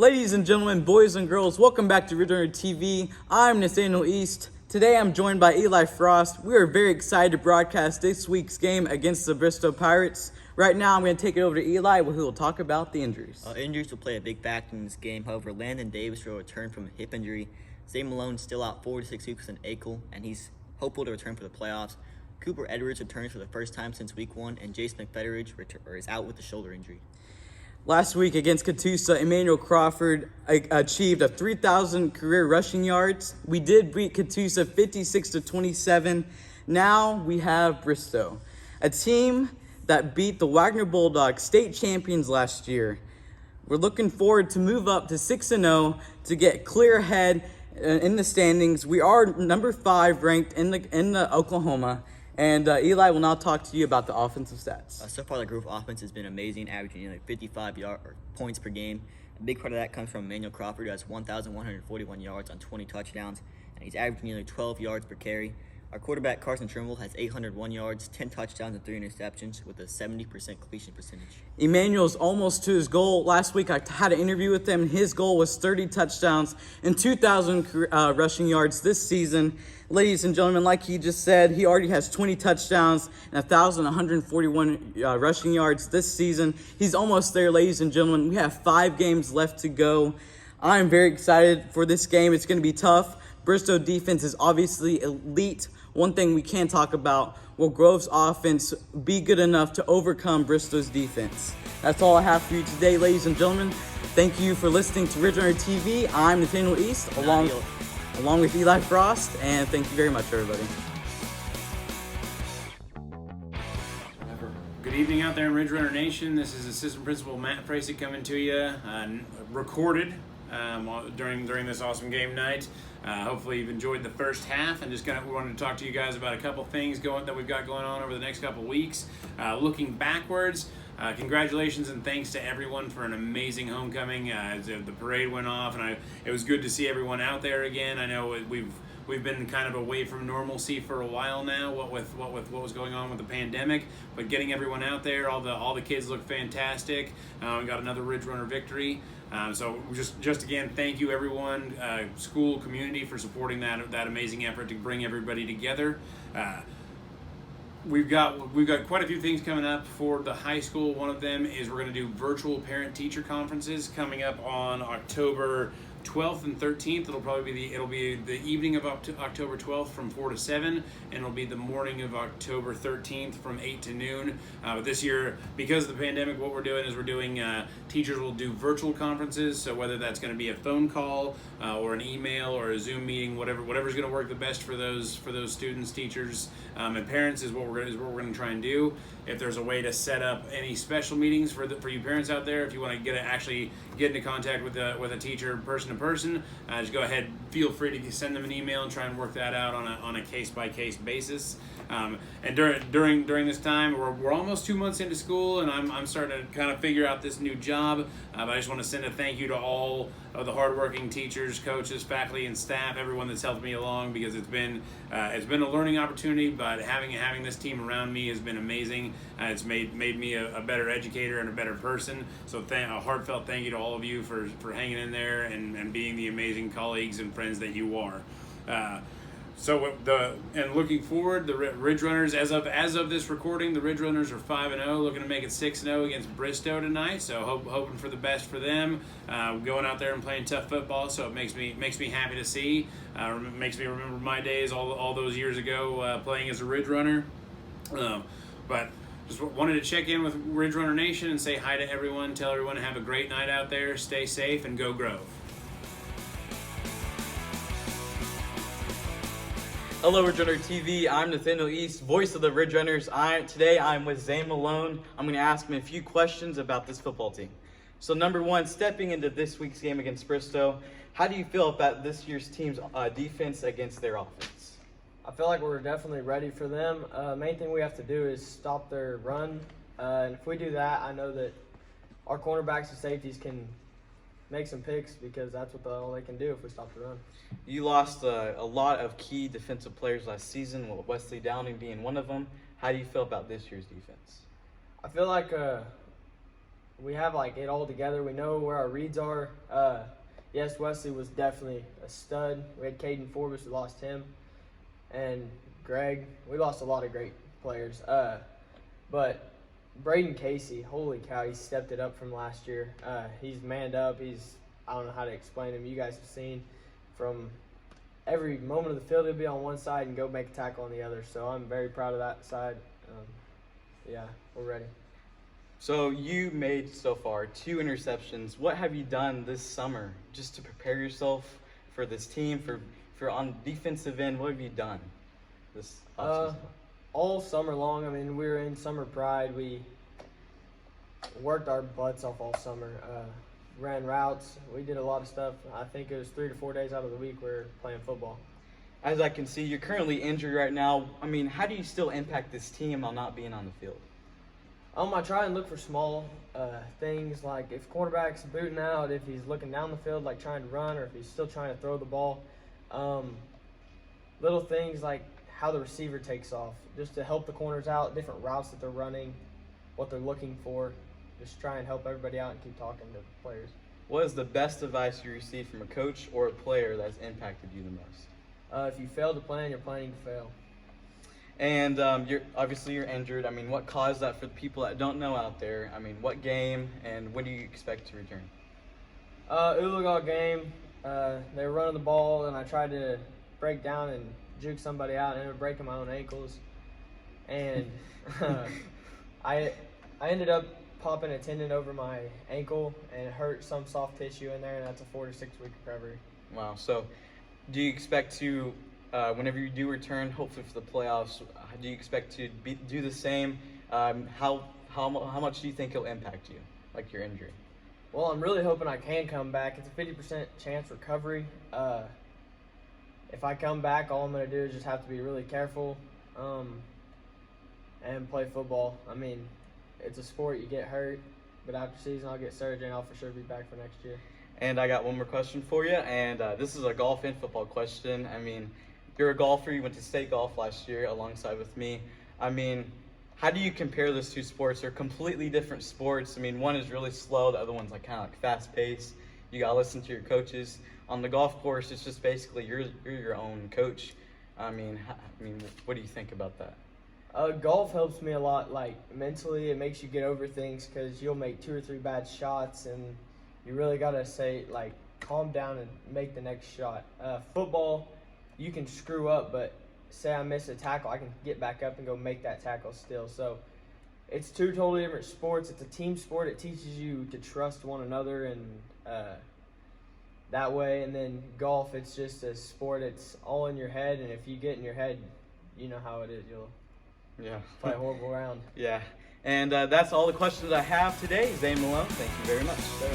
Ladies and gentlemen, boys and girls, welcome back to Ridge Runner TV. I'm Nathaniel East. Today I'm joined by Eli Frost. We are very excited to broadcast this week's game against the Bristow Pirates. Right now I'm going to take it over to Eli, who will talk about the injuries. Injuries will play a big factor in this game. However, Landon Davis will return from a hip injury. Zay Malone still out 4 to 6 weeks with an ankle, and he's hopeful to return for the playoffs. Cooper Edwards returns for the first time since week 1, and Jason McFetteridge is out with a shoulder injury. Last week against Catoosa, Emmanuel Crawford achieved a 3,000 career rushing yards. We did beat Catoosa 56-27. Now we have Bristow, a team that beat the Wagner Bulldogs, state champions last year. We're looking forward to move up to 6-0 to get clear ahead in the standings. We are number 5 ranked in the Oklahoma. And Eli will now talk to you about the offensive stats. So far, the group offense has been amazing, averaging nearly 55 points per game. A big part of that comes from Emmanuel Crawford, who has 1,141 yards on 20 touchdowns, and he's averaging nearly 12 yards per carry. Our quarterback, Carson Trimble, has 801 yards, 10 touchdowns, and 3 interceptions with a 70% completion percentage. Emmanuel's almost to his goal. Last week I had an interview with him. His goal was 30 touchdowns and 2,000 rushing yards this season. Ladies and gentlemen, like he just said, he already has 20 touchdowns and 1,141 rushing yards this season. He's almost there, ladies and gentlemen. We have 5 games left to go. I'm very excited for this game. It's going to be tough. Bristow defense is obviously elite. One thing we can talk about, will Grove's offense be good enough to overcome Bristow's defense? That's all I have for you today, ladies and gentlemen. Thank you for listening to Ridge Runner TV. I'm Nathaniel East, along with Eli Frost, and thank you very much, everybody. Good evening out there in Ridge Runner Nation. This is Assistant Principal Matt Fracey coming to you, recorded during this awesome game night. Hopefully you've enjoyed the first half, and just we wanted to talk to you guys about a couple things that we've got going on over the next couple weeks. Looking backwards, congratulations and thanks to everyone for an amazing homecoming. The parade went off, and it was good to see everyone out there again. I know we've been kind of away from normalcy for a while now, what was going on with the pandemic, but getting everyone out there, all the kids look fantastic. We got another Ridge Runner victory. So just again, thank you everyone, school, community, for supporting that amazing effort to bring everybody together. We've got quite a few things coming up for the high school. One of them is we're going to do virtual parent-teacher conferences coming up on October 12th and 13th. It'll be the evening of October 12th from 4 to 7, and it'll be the morning of October 13th from 8 to noon. But this year, because of the pandemic, what we're doing is teachers will do virtual conferences. So whether that's going to be a phone call or an email or a Zoom meeting, whatever's going to work the best for those students, teachers, and parents is what we're going to try and do. If there's a way to set up any special meetings for you parents out there, if you want to actually get into contact with a teacher person to person, just go ahead. Feel free to send them an email and try and work that out on a case by case basis. And during this time, we're almost 2 months into school, and I'm starting to kind of figure out this new job. But I just want to send a thank you to all of the hardworking teachers, coaches, faculty, and staff, everyone that's helped me along, because it's been a learning opportunity. But having this team around me has been amazing. It's made me a better educator and a better person. So a heartfelt thank you to all of you for hanging in there and being the amazing colleagues and friends that you are. And looking forward, the Ridge Runners, as of this recording, the Ridge Runners are 5-0, looking to make it 6-0 against Bristow tonight. So hoping for the best for them. Going out there and playing tough football, so it makes me happy to see. Makes me remember my days all those years ago playing as a Ridge Runner. But just wanted to check in with Ridge Runner Nation and say hi to everyone. Tell everyone to have a great night out there. Stay safe and go Grove. Hello, Ridge Runner TV. I'm Nathaniel East, voice of the Ridge Runners. Today I'm with Zay Malone. I'm going to ask him a few questions about this football team. So number one, stepping into this week's game against Bristow, how do you feel about this year's team's defense against their offense? I feel like we're definitely ready for them. Main thing we have to do is stop their run. And if we do that, I know that our cornerbacks and safeties can make some picks, because that's all they can do if we stop the run. You lost a lot of key defensive players last season, with Wesley Downing being one of them. How do you feel about this year's defense? I feel like we have like it all together. We know where our reads are. Yes, Wesley was definitely a stud. We had Caden Forbes, we lost him, and Greg. We lost a lot of great players. But Braden Casey, holy cow, he stepped it up from last year. He's manned up. I don't know how to explain him. You guys have seen from every moment of the field, he'll be on one side and go make a tackle on the other. So I'm very proud of that side. Yeah, we're ready. So you made so far 2 interceptions. What have you done this summer just to prepare yourself for this team? For on defensive end, what have you done this offseason? All summer long. I mean, we were in summer pride. We worked our butts off all summer. Ran routes. We did a lot of stuff. I think it was 3 to 4 days out of the week we were playing football. As I can see, you're currently injured right now. I mean, how do you still impact this team while not being on the field? I try and look for small things, like if quarterback's booting out, if he's looking down the field like trying to run, or if he's still trying to throw the ball. Little things like how the receiver takes off, just to help the corners out, different routes that they're running, what they're looking for. Just try and help everybody out and keep talking to players. What is the best advice you received from a coach or a player that's impacted you the most? If you fail to plan, you're planning to fail. And you're injured. I mean, what caused that for the people that don't know out there? I mean, what game and when do you expect to return? Ulaga game. They were running the ball, and I tried to break down and juke somebody out, and ended up breaking my own ankles. And I ended up popping a tendon over my ankle, and it hurt some soft tissue in there, and that's a 4 to 6 week recovery. Wow. So, do you expect to, whenever you do return, hopefully for the playoffs, do you expect to do the same? How much do you think it'll impact you, like your injury? Well, I'm really hoping I can come back. It's a 50% chance recovery. If I come back, all I'm going to do is just have to be really careful and play football. I mean, it's a sport, you get hurt, but after season I'll get surgery and I'll for sure be back for next year. And I got one more question for you, and this is a golf and football question. I mean, you're a golfer. You went to state golf last year alongside with me. I mean, how do you compare those two sports? They're completely different sports. I mean, one is really slow. The other one's like kind of like fast-paced. You got to listen to your coaches. On the golf course, it's just basically you're your own coach. I mean, what do you think about that? Golf helps me a lot, like mentally. It makes you get over things because you'll make 2 or 3 bad shots, and you really gotta say like calm down and make the next shot. Football, you can screw up, but say I miss a tackle, I can get back up and go make that tackle still. So it's 2 totally different sports. It's a team sport. It teaches you to trust one another and that way. And then golf, it's just a sport. It's all in your head, and if you get in your head, you know how it is. You'll play a horrible round. Yeah. And that's all the questions I have today. Zane Malone, thank you very much. So,